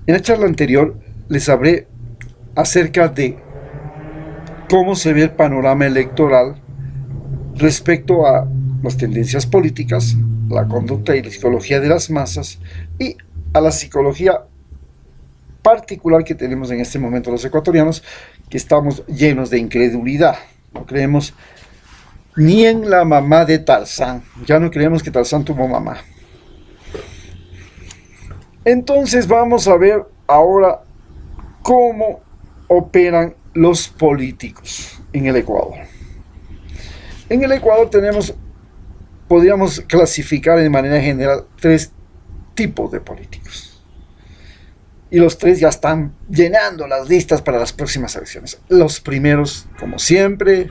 En la charla anterior les hablé acerca de cómo se ve el panorama electoral respecto a las tendencias políticas, la conducta y la psicología de las masas y a la psicología particular que tenemos en este momento los ecuatorianos, que estamos llenos de incredulidad. No creemos ni en la mamá de Tarzán. Ya no creemos que Tarzán tuvo mamá. Entonces vamos a ver ahora cómo operan los políticos en el Ecuador. En el Ecuador podríamos clasificar de manera general tres tipos de políticos. Y los tres ya están llenando las listas para las próximas elecciones. Los primeros, como siempre,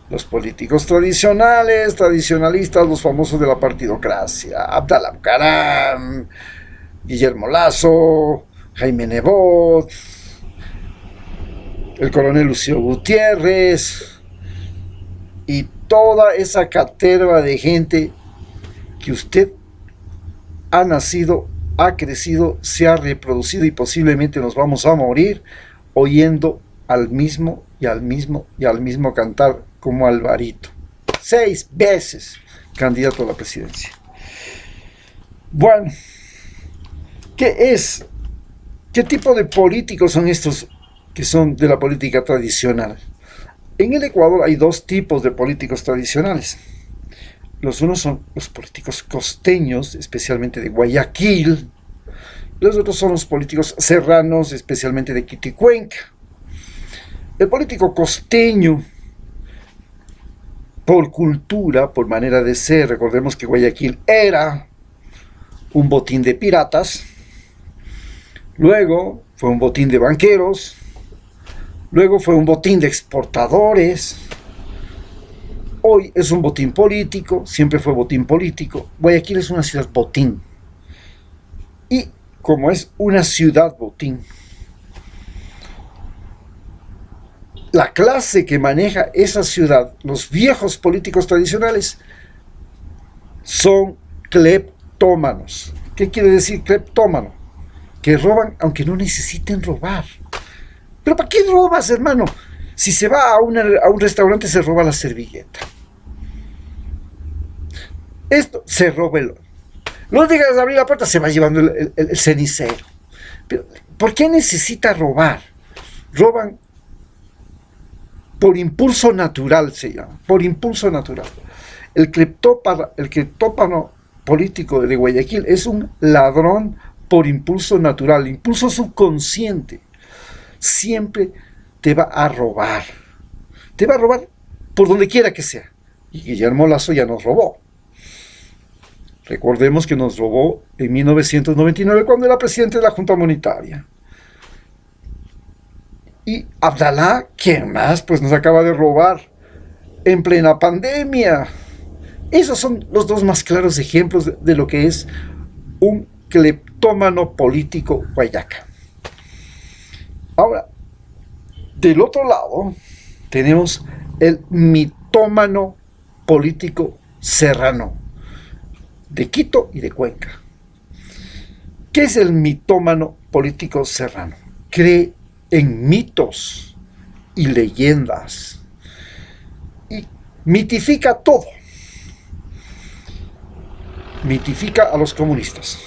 los políticos tradicionalistas, los famosos de la partidocracia, Abdalá Bucaram, Guillermo Lazo, Jaime Nebot, el coronel Lucio Gutiérrez y toda esa caterva de gente que usted ha nacido, ha crecido, se ha reproducido y posiblemente nos vamos a morir oyendo al mismo y al mismo y al mismo cantar como Alvarito. 6 veces candidato a la presidencia. Bueno, ¿qué tipo de políticos son estos que son de la política tradicional? En el Ecuador hay dos tipos de políticos tradicionales. Los unos son los políticos costeños, especialmente de Guayaquil. Los otros son los políticos serranos, especialmente de Quito y Cuenca. El político costeño, por cultura, por manera de ser, recordemos que Guayaquil era un botín de piratas, luego fue un botín de banqueros, luego fue un botín de exportadores, hoy es un botín político, siempre fue botín político. Guayaquil es una ciudad botín. Y como es una ciudad botín, la clase que maneja esa ciudad, los viejos políticos tradicionales, son cleptómanos. ¿Qué quiere decir cleptómano? Que roban aunque no necesiten robar. ¿Pero para qué robas, hermano? Si se va a un restaurante se roba la servilleta. Esto se roba el... No digas abrir la puerta, se va llevando el cenicero. Pero, ¿por qué necesita robar? Roban por impulso natural, se llama. Por impulso natural. El cleptómano político de Guayaquil es un ladrón por impulso natural, impulso subconsciente. Siempre te va a robar. Te va a robar por donde quiera que sea. Y Guillermo Lazo ya nos robó. Recordemos que nos robó en 1999 cuando era presidente de la Junta Monetaria. Y Abdalá, ¿quién más? Pues nos acaba de robar en plena pandemia. Esos son los dos más claros ejemplos de lo que es un cleptómano político guayaca. Ahora, del otro lado, tenemos el mitómano político serrano, de Quito y de Cuenca. ¿Qué es el mitómano político serrano? Cree en mitos y leyendas y mitifica todo. Mitifica a los comunistas,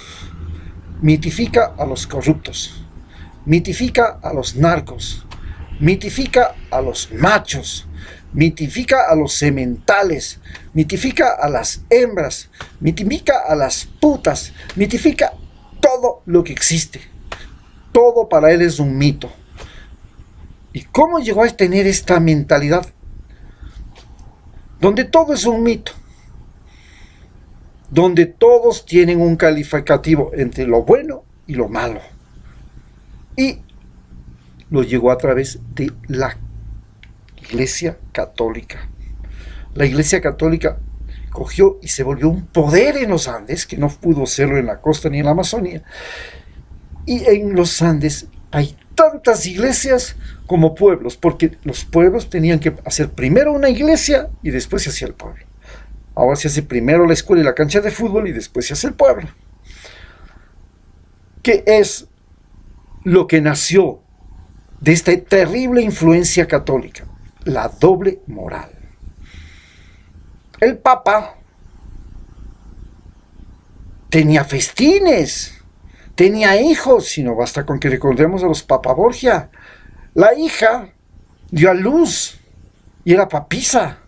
mitifica a los corruptos, mitifica a los narcos, mitifica a los machos, mitifica a los sementales, mitifica a las hembras, mitifica a las putas, mitifica todo lo que existe. Todo para él es un mito. ¿Y cómo llegó a tener esta mentalidad? Donde todo es un mito. Donde todos tienen un calificativo entre lo bueno y lo malo. Y lo llegó a través de la Iglesia Católica. La Iglesia Católica cogió y se volvió un poder en los Andes, que no pudo serlo en la costa ni en la Amazonía. Y en los Andes hay tantas iglesias como pueblos, porque los pueblos tenían que hacer primero una iglesia y después se hacía el pueblo. Ahora se hace primero la escuela y la cancha de fútbol y después se hace el pueblo. ¿Qué es lo que nació de esta terrible influencia católica, la doble moral. El Papa tenía festines, tenía hijos, si no basta con que recordemos a los Papa Borgia. La hija dio a luz y era papisa.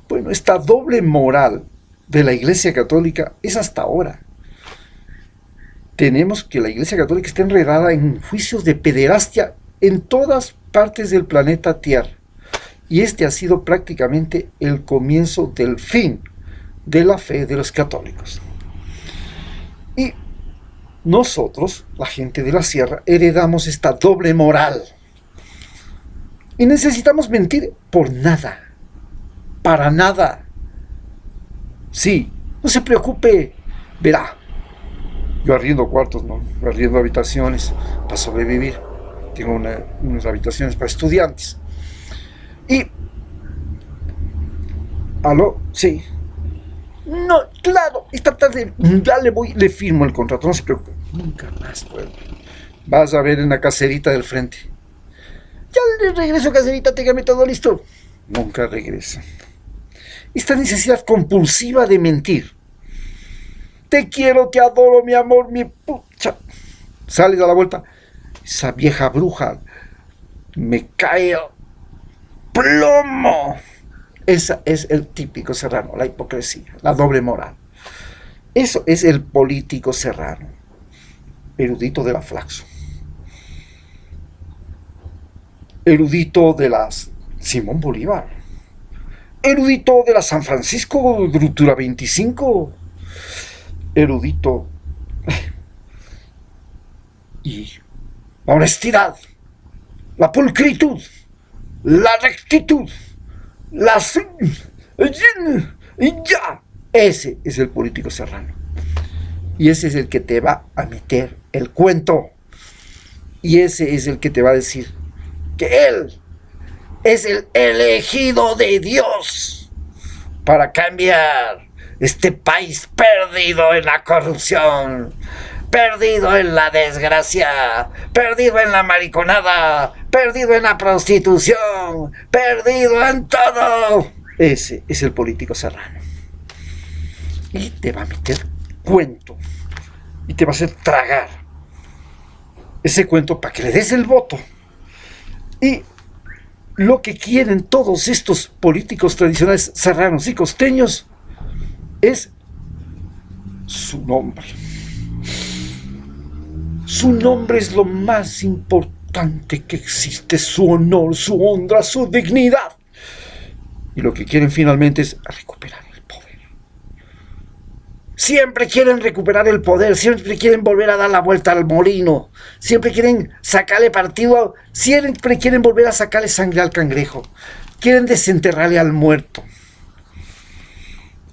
Bueno, esta doble moral de la Iglesia Católica es hasta ahora. Tenemos que la Iglesia Católica está enredada en juicios de pederastia en todas partes del planeta Tierra. Y este ha sido prácticamente el comienzo del fin de la fe de los católicos. Y nosotros, la gente de la sierra, heredamos esta doble moral. Y necesitamos mentir por nada, para nada. Sí, no se preocupe, verá. Yo arriendo cuartos, ¿no? Arriendo habitaciones para sobrevivir. Tengo unas habitaciones para estudiantes. Y... ¿Aló? Sí. No, claro, esta tarde ya le firmo el contrato, no se preocupe. Nunca más, bueno. Vas a ver en la caserita del frente. Ya le regreso, caserita, téngame todo listo. Nunca regresa. Esta necesidad compulsiva de mentir. Te quiero, te adoro, mi amor, mi pucha. Sales a la vuelta. Esa vieja bruja me cae plomo. Ese es el típico serrano, la hipocresía, la doble moral. Eso es el político serrano, erudito de la Flaxo, erudito de la Simón Bolívar, erudito de la San Francisco, Ruptura 25, erudito y la honestidad, la pulcritud, la rectitud, ya. Ese es el político serrano. Y ese es el que te va a meter el cuento. Y ese es el que te va a decir que él es el elegido de Dios para cambiar este país perdido en la corrupción, perdido en la desgracia, perdido en la mariconada, perdido en la prostitución, perdido en todo. Ese es el político serrano. Y te va a meter cuento y te va a hacer tragar ese cuento para que le des el voto. Y lo que quieren todos estos políticos tradicionales serranos y costeños es su nombre. Su nombre es lo más importante que existe, su honor, su honra, su dignidad. Y lo que quieren finalmente es recuperar el poder. Siempre quieren recuperar el poder, siempre quieren volver a dar la vuelta al molino, siempre quieren sacarle partido, siempre quieren volver a sacarle sangre al cangrejo, quieren desenterrarle al muerto.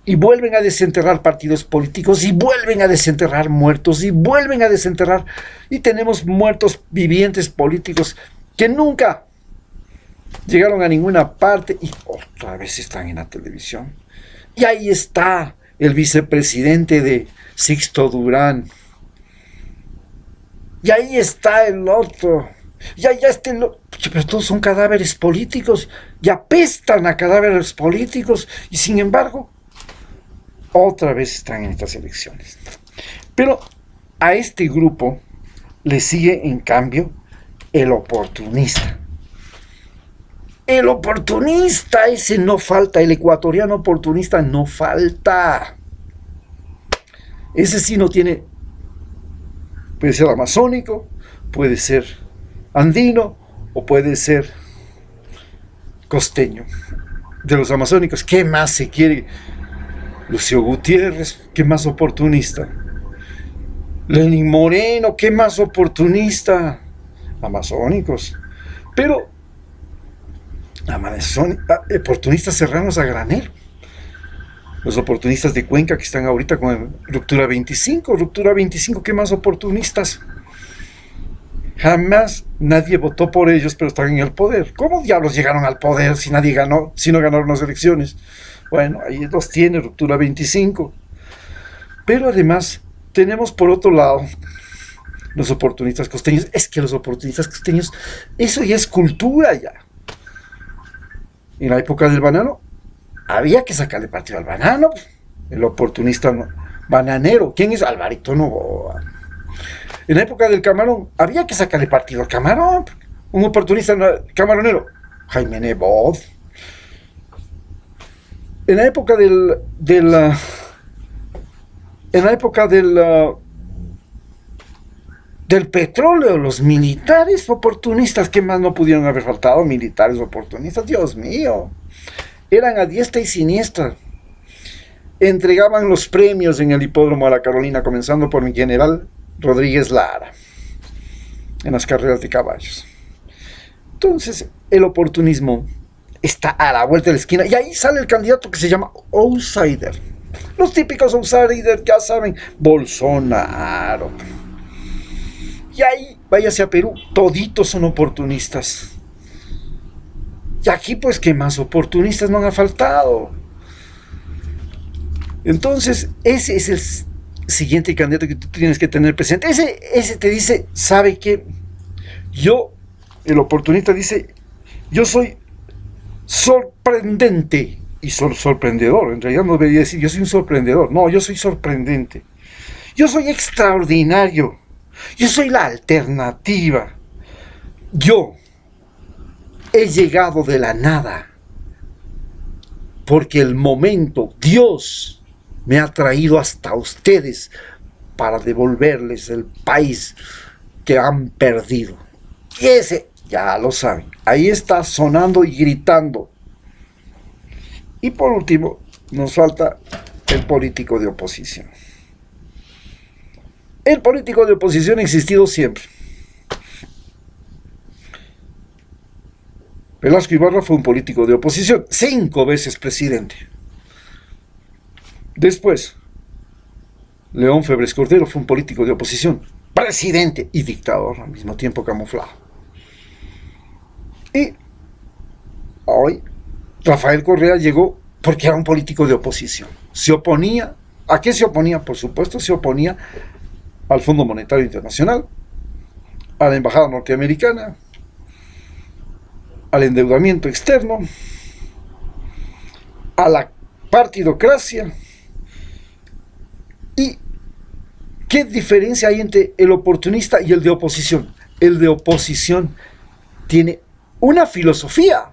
Y vuelven a desenterrar partidos políticos, y vuelven a desenterrar muertos, y vuelven a desenterrar. Y tenemos muertos vivientes políticos que nunca llegaron a ninguna parte y otra vez están en la televisión. Y ahí está el vicepresidente de Sixto Durán. Y ahí está el otro. Y allá está el otro. Pero todos son cadáveres políticos. Y apestan a cadáveres políticos. Y sin embargo, otra vez están en estas elecciones. Pero a este grupo le sigue, en cambio, el oportunista. El oportunista, ese no falta. El ecuatoriano oportunista no falta. Ese sí no tiene... Puede ser amazónico, puede ser andino o puede ser costeño. De los amazónicos, ¿qué más se quiere? Lucio Gutiérrez, ¿qué más oportunista? Lenín Moreno, ¿qué más oportunista? Amazónicos. Pero oportunistas serranos a granel. Los oportunistas de Cuenca que están ahorita con Ruptura 25, ¿qué más oportunistas? Jamás nadie votó por ellos, pero están en el poder. ¿Cómo diablos llegaron al poder si nadie ganó, si no ganaron las elecciones? Bueno, ahí los tiene Ruptura 25. Pero además tenemos por otro lado los oportunistas costeños. Es que los oportunistas costeños, eso ya es cultura ya. En la época del banano, había que sacarle partido al banano. El oportunista bananero. ¿Quién es? Alvarito Novoa. En la época del camarón, había que sacarle partido al camarón. Un oportunista camaronero, Jaime Nebot. En la época del petróleo, los militares oportunistas, ¿qué más no pudieron haber faltado? Militares oportunistas, Dios mío, eran a diestra y siniestra. Entregaban los premios en el hipódromo a la Carolina, comenzando por mi general Rodríguez Lara, en las carreras de caballos. Entonces, el oportunismo está a la vuelta de la esquina, y ahí sale el candidato que se llama outsider. Los típicos outsiders, ya saben, Bolsonaro. Y ahí, váyase a Perú, toditos son oportunistas. Y aquí, pues, ¿qué más oportunistas no han faltado? Entonces, ese es el siguiente candidato que tú tienes que tener presente. Ese te dice, ¿sabe qué? El oportunista dice, yo soy sorprendente y sorprendedor. En realidad no debería decir, yo soy un sorprendedor. No, yo soy sorprendente. Yo soy extraordinario. Yo soy la alternativa. Yo he llegado de la nada, porque el momento, Dios me ha traído hasta ustedes para devolverles el país que han perdido. Y ese, ya lo saben, ahí está sonando y gritando. Y por último, nos falta el político de oposición. El político de oposición ha existido siempre. Velasco Ibarra fue un político de oposición, 5 veces presidente. Después, León Febres Cordero fue un político de oposición, presidente y dictador al mismo tiempo, camuflado. Y hoy, Rafael Correa llegó porque era un político de oposición. Se oponía, ¿a qué se oponía? Por supuesto, se oponía al Fondo Monetario Internacional, a la Embajada Norteamericana, al endeudamiento externo, a la partidocracia. ¿Y qué diferencia hay entre el oportunista y el de oposición? El de oposición tiene una filosofía,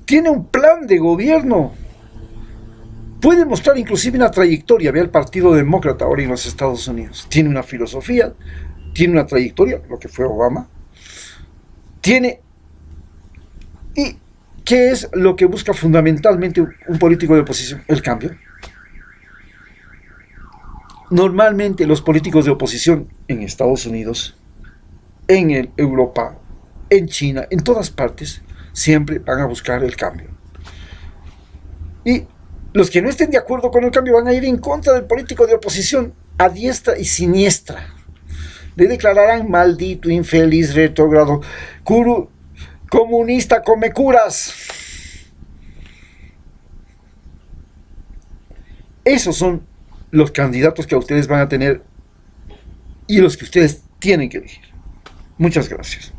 tiene un plan de gobierno, puede mostrar inclusive una trayectoria. Ve al Partido Demócrata ahora en los Estados Unidos. Tiene una filosofía, tiene una trayectoria, lo que fue Obama. ¿Y qué es lo que busca fundamentalmente un político de oposición? El cambio. Normalmente los políticos de oposición en Estados Unidos, en Europa, en China, en todas partes, siempre van a buscar el cambio. Y los que no estén de acuerdo con el cambio van a ir en contra del político de oposición a diestra y siniestra. Le declararán maldito, infeliz, retrógrado, comunista, come curas. Esos son los candidatos que ustedes van a tener y los que ustedes tienen que elegir. Muchas gracias.